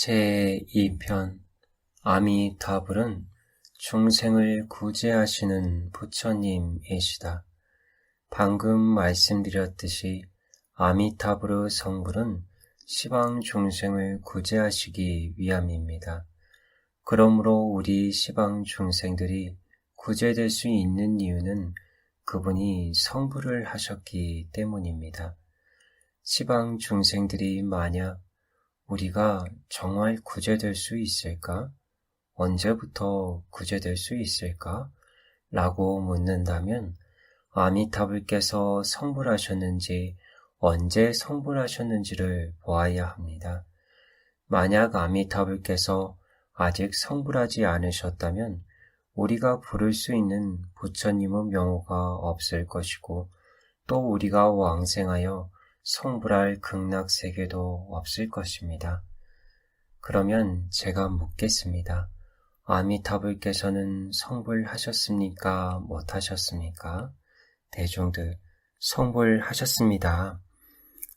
제2편 아미타불은 중생을 구제하시는 부처님이시다. 방금 말씀드렸듯이 아미타불의 성불은 시방 중생을 구제하시기 위함입니다. 그러므로 우리 시방 중생들이 구제될 수 있는 이유는 그분이 성불을 하셨기 때문입니다. 시방 중생들이 만약 우리가 정말 구제될 수 있을까? 언제부터 구제될 수 있을까? 라고 묻는다면 아미타불께서 성불하셨는지 언제 성불하셨는지를 보아야 합니다. 만약 아미타불께서 아직 성불하지 않으셨다면 우리가 부를 수 있는 부처님의 명호가 없을 것이고 또 우리가 왕생하여 성불할 극락세계도 없을 것입니다. 그러면 제가 묻겠습니다. 아미타불께서는 성불하셨습니까? 못하셨습니까? 대중들, 성불하셨습니다.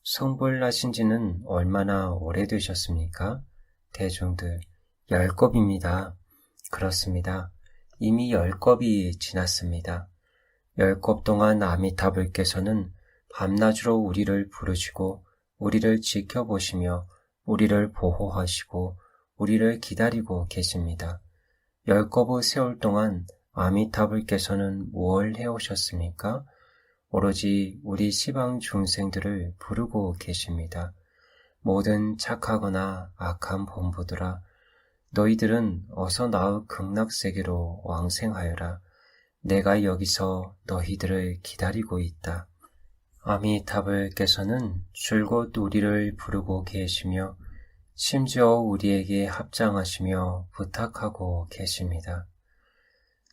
성불하신 지는 얼마나 오래되셨습니까? 대중들, 10겁입니다. 그렇습니다. 이미 10겁이 지났습니다. 10겁 동안 아미타불께서는 밤낮으로 우리를 부르시고 우리를 지켜보시며 우리를 보호하시고 우리를 기다리고 계십니다. 10겁의 세월 동안 아미타불께서는 무엇을 해오셨습니까? 오로지 우리 시방 중생들을 부르고 계십니다. 모든 착하거나 악한 본부들아, 너희들은 어서 나의 극락세계로 왕생하여라. 내가 여기서 너희들을 기다리고 있다. 아미타불께서는 줄곧 우리를 부르고 계시며 심지어 우리에게 합장하시며 부탁하고 계십니다.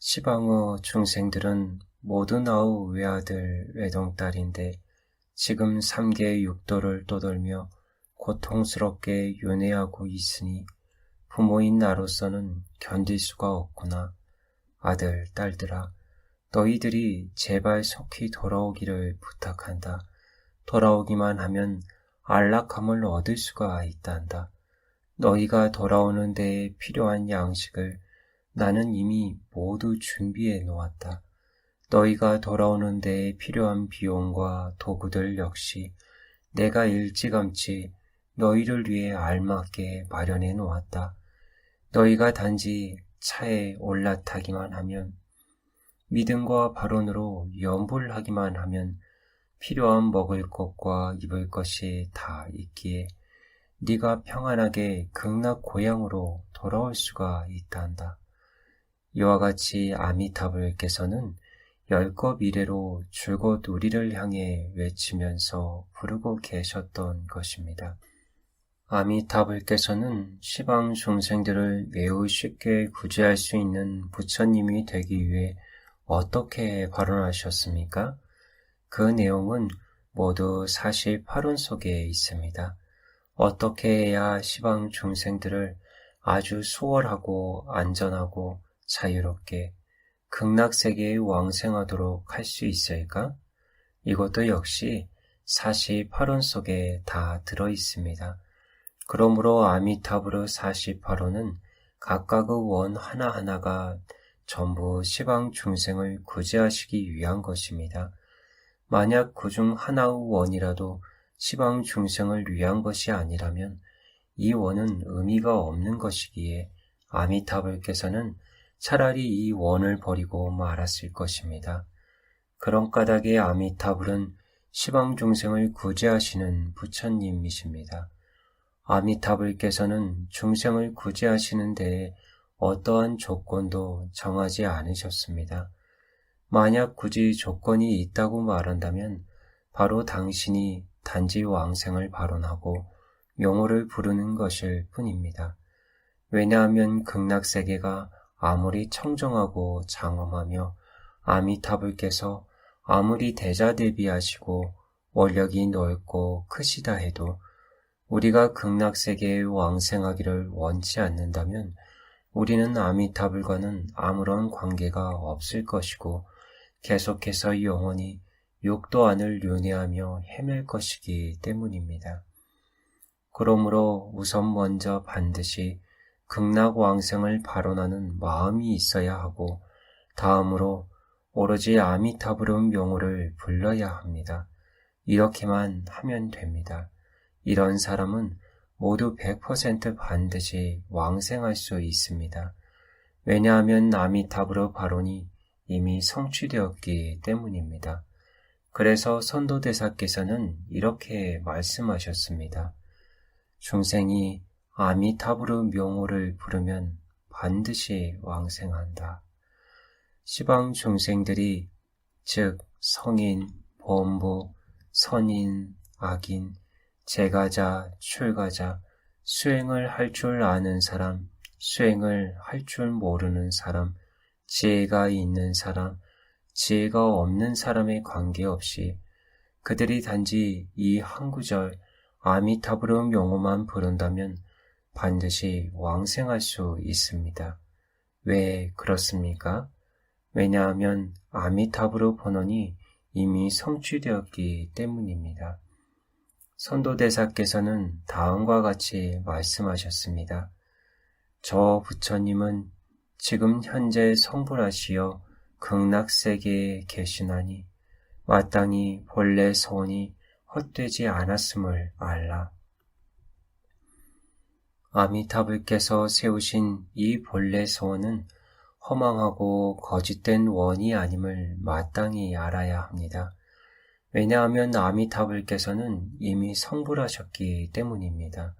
시방의 중생들은 모두 나의 외아들, 외동딸인데 지금 3계 육도를 떠돌며 고통스럽게 윤회하고 있으니 부모인 나로서는 견딜 수가 없구나. 아들, 딸들아, 너희들이 제발 속히 돌아오기를 부탁한다. 돌아오기만 하면 안락함을 얻을 수가 있단다. 너희가 돌아오는 데에 필요한 양식을 나는 이미 모두 준비해 놓았다. 너희가 돌아오는 데에 필요한 비용과 도구들 역시 내가 일찌감치 너희를 위해 알맞게 마련해 놓았다. 너희가 단지 차에 올라타기만 하면, 믿음과 발언으로 염불하기만 하면 필요한 먹을 것과 입을 것이 다 있기에 네가 평안하게 극락 고향으로 돌아올 수가 있단다. 이와 같이 아미타불께서는 10겁 이래로 줄곧 우리를 향해 외치면서 부르고 계셨던 것입니다. 아미타불께서는 시방 중생들을 매우 쉽게 구제할 수 있는 부처님이 되기 위해 어떻게 발언하셨습니까? 그 내용은 모두 48원 속에 있습니다. 어떻게 해야 시방 중생들을 아주 수월하고 안전하고 자유롭게 극락세계에 왕생하도록 할 수 있을까? 이것도 역시 48원 속에 다 들어 있습니다. 그러므로 아미타불의 48원은 각각의 원 하나하나가 전부 시방 중생을 구제하시기 위한 것입니다. 만약 그중 하나의 원이라도 시방 중생을 위한 것이 아니라면 이 원은 의미가 없는 것이기에 아미타불께서는 차라리 이 원을 버리고 말았을 것입니다. 그런 까닭에 아미타불은 시방 중생을 구제하시는 부처님이십니다. 아미타불께서는 중생을 구제하시는 데에 어떠한 조건도 정하지 않으셨습니다. 만약 굳이 조건이 있다고 말한다면 바로 당신이 단지 왕생을 발언하고 명호를 부르는 것일 뿐입니다. 왜냐하면 극락세계가 아무리 청정하고 장엄하며 아미타불께서 아무리 대자대비하시고 원력이 넓고 크시다 해도 우리가 극락세계에 왕생하기를 원치 않는다면 우리는 아미타불과는 아무런 관계가 없을 것이고 계속해서 영원히 육도 안을 윤회하며 헤맬 것이기 때문입니다. 그러므로 우선 먼저 반드시 극락왕생을 발언하는 마음이 있어야 하고 다음으로 오로지 아미타불의 명호를 불러야 합니다. 이렇게만 하면 됩니다. 이런 사람은 모두 100% 반드시 왕생할 수 있습니다. 왜냐하면 아미타불의 발언이 이미 성취되었기 때문입니다. 그래서 선도대사께서는 이렇게 말씀하셨습니다. 중생이 아미타불의 명호를 부르면 반드시 왕생한다. 시방 중생들이 즉 성인, 범부, 선인, 악인, 제가자, 출가자, 수행을 할 줄 아는 사람, 수행을 할 줄 모르는 사람, 지혜가 있는 사람, 지혜가 없는 사람에 관계없이 그들이 단지 이 한 구절 아미타불의 명호만 부른다면 반드시 왕생할 수 있습니다. 왜 그렇습니까? 왜냐하면 아미타불의 번원이 이미 성취되었기 때문입니다. 선도대사께서는 다음과 같이 말씀하셨습니다. 저 부처님은 지금 현재 성불하시어 극락세계에 계시나니 마땅히 본래 서원이 헛되지 않았음을 알라. 아미타불께서 세우신 이 본래 서원은 허망하고 거짓된 원이 아님을 마땅히 알아야 합니다. 왜냐하면 아미타불께서는 이미 성불하셨기 때문입니다.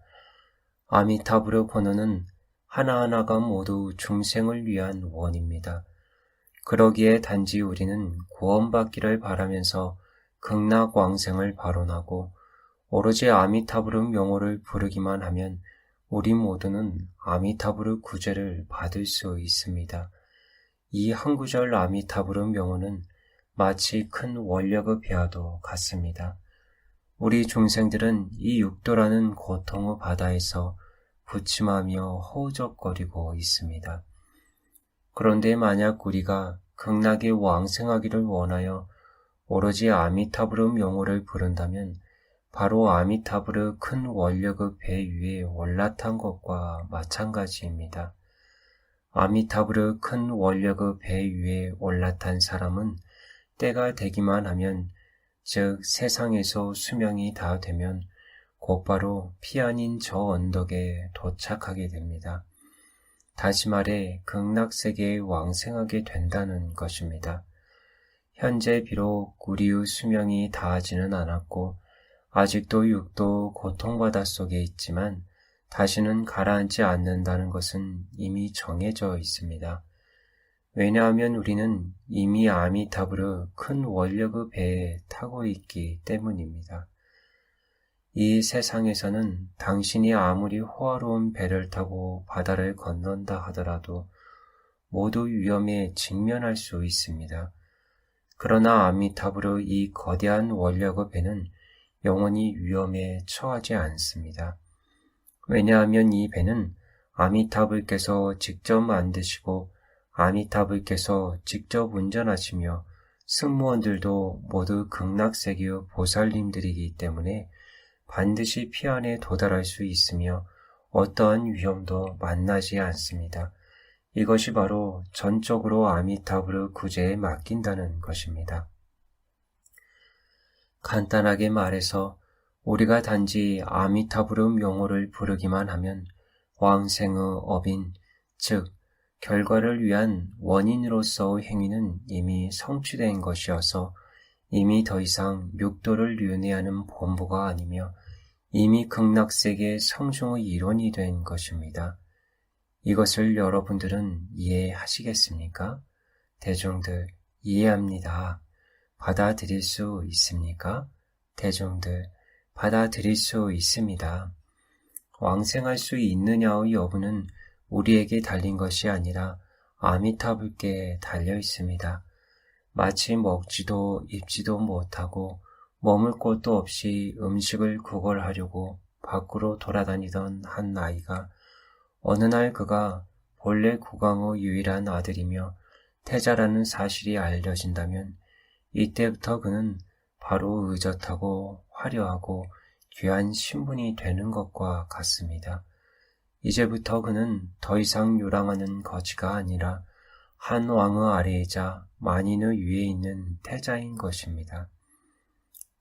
아미타불의 번호는 하나하나가 모두 중생을 위한 원입니다. 그러기에 단지 우리는 구원받기를 바라면서 극락왕생을 발언하고 오로지 아미타불의 명호를 부르기만 하면 우리 모두는 아미타불의 구제를 받을 수 있습니다. 이 한 구절 아미타불의 명호는 마치 큰 원력의 배와도 같습니다. 우리 중생들은 이 육도라는 고통의 바다에서 부침하며 허우적거리고 있습니다. 그런데 만약 우리가 극락에 왕생하기를 원하여 오로지 아미타불의 명호를 부른다면 바로 아미타불의 큰 원력의 배 위에 올라탄 것과 마찬가지입니다. 아미타불의 큰 원력의 배 위에 올라탄 사람은 때가 되기만 하면, 즉 세상에서 수명이 다 되면 곧바로 피 아닌 저 언덕에 도착하게 됩니다. 다시 말해 극락세계에 왕생하게 된다는 것입니다. 현재 비록 우리의 수명이 다하지는 않았고 아직도 육도 고통바다 속에 있지만 다시는 가라앉지 않는다는 것은 이미 정해져 있습니다. 왜냐하면 우리는 이미 아미타불의 큰 원력의 배에 타고 있기 때문입니다. 이 세상에서는 당신이 아무리 호화로운 배를 타고 바다를 건넌다 하더라도 모두 위험에 직면할 수 있습니다. 그러나 아미타불의 이 거대한 원력의 배는 영원히 위험에 처하지 않습니다. 왜냐하면 이 배는 아미타불께서 직접 만드시고 아미타불께서 직접 운전하시며 승무원들도 모두 극락세계의 보살님들이기 때문에 반드시 피 안에 도달할 수 있으며 어떠한 위험도 만나지 않습니다. 이것이 바로 전적으로 아미타불의 구제에 맡긴다는 것입니다. 간단하게 말해서 우리가 단지 아미타불의 명호를 부르기만 하면 왕생의 업인, 즉 결과를 위한 원인으로서의 행위는 이미 성취된 것이어서 이미 더 이상 육도를 윤회하는 본보가 아니며 이미 극락세계의 성중의 일원이 된 것입니다. 이것을 여러분들은 이해하시겠습니까? 대중들 이해합니다. 받아들일 수 있습니까? 대중들 받아들일 수 있습니다. 왕생할 수 있느냐의 여부는 우리에게 달린 것이 아니라 아미타불께 달려 있습니다. 마치 먹지도 입지도 못하고 머물 곳도 없이 음식을 구걸하려고 밖으로 돌아다니던 한 아이가 어느 날 그가 본래 국왕의 유일한 아들이며 태자라는 사실이 알려진다면 이때부터 그는 바로 의젓하고 화려하고 귀한 신분이 되는 것과 같습니다. 이제부터 그는 더 이상 요랑하는 거지가 아니라 한 왕의 아래이자 만인의 위에 있는 태자인 것입니다.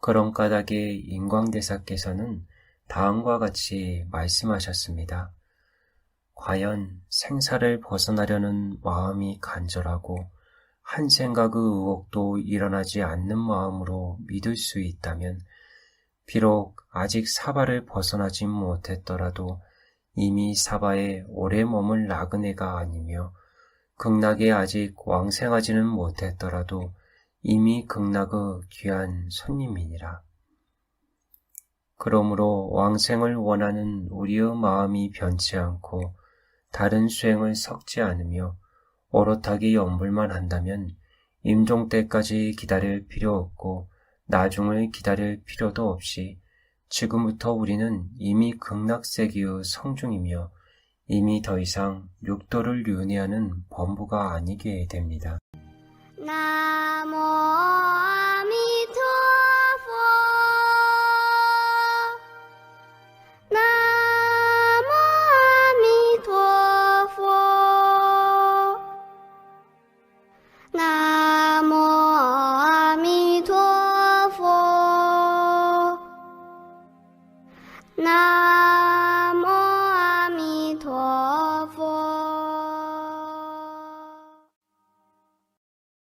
그런 까닭에 인광대사께서는 다음과 같이 말씀하셨습니다. 과연 생사를 벗어나려는 마음이 간절하고 한 생각의 의혹도 일어나지 않는 마음으로 믿을 수 있다면 비록 아직 사바를 벗어나지 못했더라도 이미 사바에 오래 머물 나그네가 아니며 극락에 아직 왕생하지는 못했더라도 이미 극락의 귀한 손님이니라. 그러므로 왕생을 원하는 우리의 마음이 변치 않고 다른 수행을 섞지 않으며 오롯하게 염불만 한다면 임종 때까지 기다릴 필요 없고 나중을 기다릴 필요도 없이 지금부터 우리는 이미 극락세계의 성중이며 이미 더 이상 육도를 윤회하는 범부가 아니게 됩니다. 나모 아미토 나모 아미토 나모 아미토 나모